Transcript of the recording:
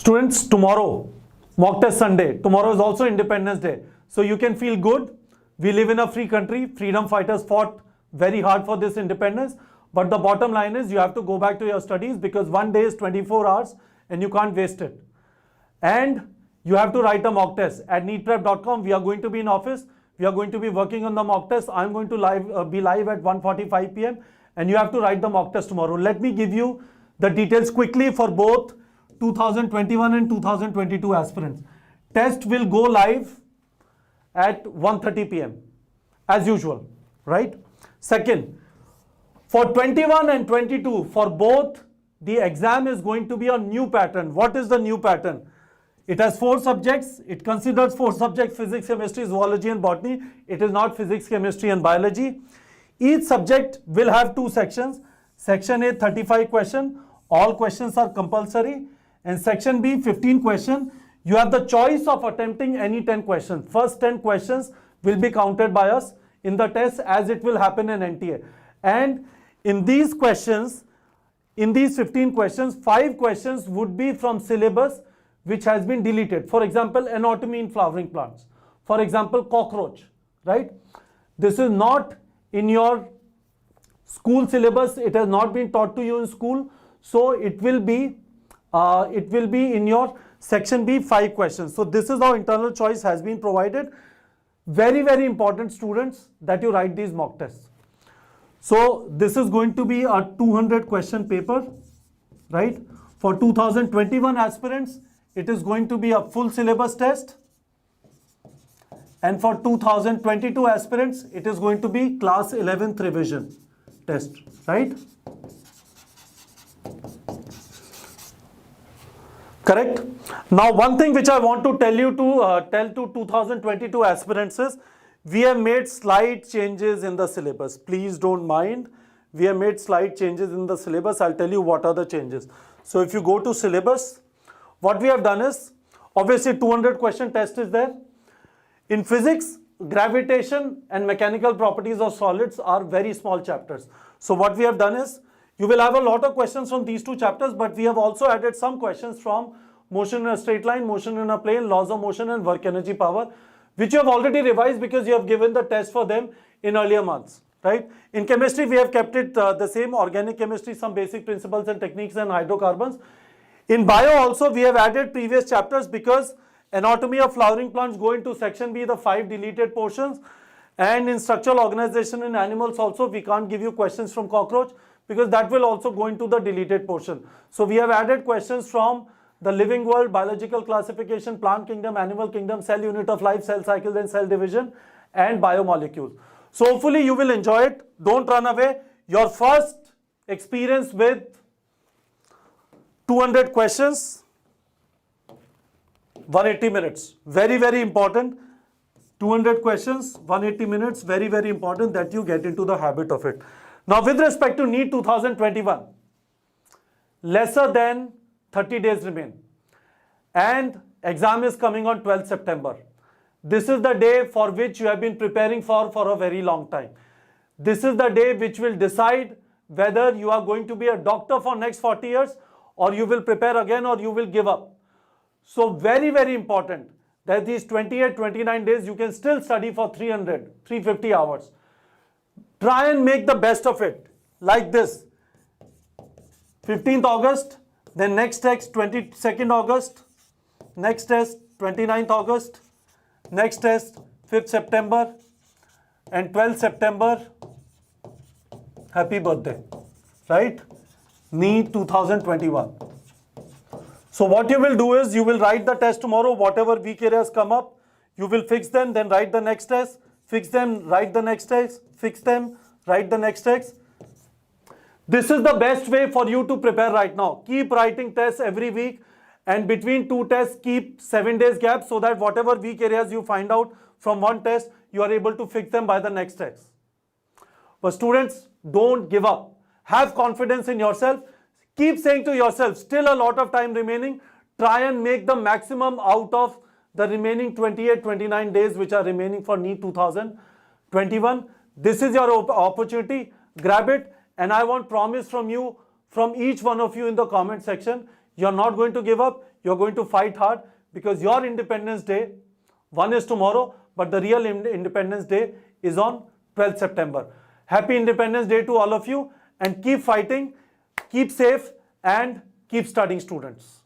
Students, tomorrow, mock test Sunday. Tomorrow is also Independence Day. So you can feel good. We live in a free country. Freedom fighters fought very hard for this independence. But the bottom line is you have to go back to your studies because one day is 24 hours and you can't waste it. And you have to write a mock test. At neetprep.com, we are going to be in office. We are going to be working on the mock test. I'm going to be live at 1:45 p.m. and you have to write the mock test tomorrow. Let me give you the details quickly for both 2021 and 2022 aspirants. Test will go live at 1:30 p.m. as usual, right? Second, for 21 and 22, for both, the exam is going to be a new pattern. What is the new pattern? It has 4 subjects. It considers 4 subjects: physics, chemistry, zoology and botany. It is not physics, chemistry and biology. Each subject will have 2 sections. Section A, 35 questions. All questions are compulsory. And section B, 15 questions. You have the choice of attempting any 10 questions. First 10 questions will be counted by us in the test as it will happen in NTA. And in these questions, in these 15 questions, 5 questions would be from syllabus which has been deleted. For example, anatomy in flowering plants. For example, cockroach, right? This is not in your school syllabus. It has not been taught to you in school. So it will be in your section B, 5 questions. So this is how internal choice has been provided. Very, very important, students, that you write these mock tests. So this is going to be a 200 question paper, right? For 2021 aspirants, it is going to be a full syllabus test. And for 2022 aspirants, it is going to be class 11th revision test, right? Correct? Now, one thing which I want to tell you to tell to 2022 aspirants is, we have made slight changes in the syllabus. Please don't mind. We have made slight changes in the syllabus. I'll tell you what are the changes. So if you go to syllabus, what we have done is, obviously 200 question test is there. In physics, gravitation and mechanical properties of solids are very small chapters. So what we have done is, you will have a lot of questions from these 2 chapters, but we have also added some questions from motion in a straight line, motion in a plane, laws of motion and work energy power, which you have already revised because you have given the test for them in earlier months, right? In chemistry, we have kept it the same: organic chemistry, some basic principles and techniques, and hydrocarbons. In bio also, we have added previous chapters because anatomy of flowering plants go into section B, the 5 deleted portions. And in structural organization in animals also, we can't give you questions from cockroach because that will also go into the deleted portion. So we have added questions from the living world, biological classification, plant kingdom, animal kingdom, cell unit of life, cell cycle, then cell division, and biomolecules. So hopefully you will enjoy it. Don't run away. Your first experience with 200 questions, 180 minutes. Very, very important. 200 questions, 180 minutes. Very, very important that you get into the habit of it. Now, with respect to NEET 2021, lesser than 30 days remain. And exam is coming on 12th September. This is the day for which you have been preparing for a very long time. This is the day which will decide whether you are going to be a doctor for next 40 years or you will prepare again or you will give up. So very, very important that these 28, 29 days you can still study for 300, 350 hours. Try and make the best of it like this. 15th August, then next test 22nd August, next test 29th August, next test 5th September and 12th September. Happy birthday, right? NEET 2021. So what you will do is you will write the test tomorrow, whatever weak areas come up, you will fix them, then write the next test, fix them, write the next test, fix them, write the next test. This is the best way for you to prepare right now. Keep writing tests every week and between 2 tests, keep 7 days gap so that whatever weak areas you find out from one test, you are able to fix them by the next test. But students, don't give up. Have confidence in yourself. Keep saying to yourself, still a lot of time remaining. Try and make the maximum out of the remaining 28, 29 days which are remaining for NEET 2021. This is your opportunity. Grab it. And I want promise from you, from each one of you in the comment section. you're not going to give up, you're going to fight hard, because your Independence Day, one is tomorrow, but the real Independence Day is on 12th September. Happy Independence Day to all of you, and keep fighting, keep safe, and keep studying, students.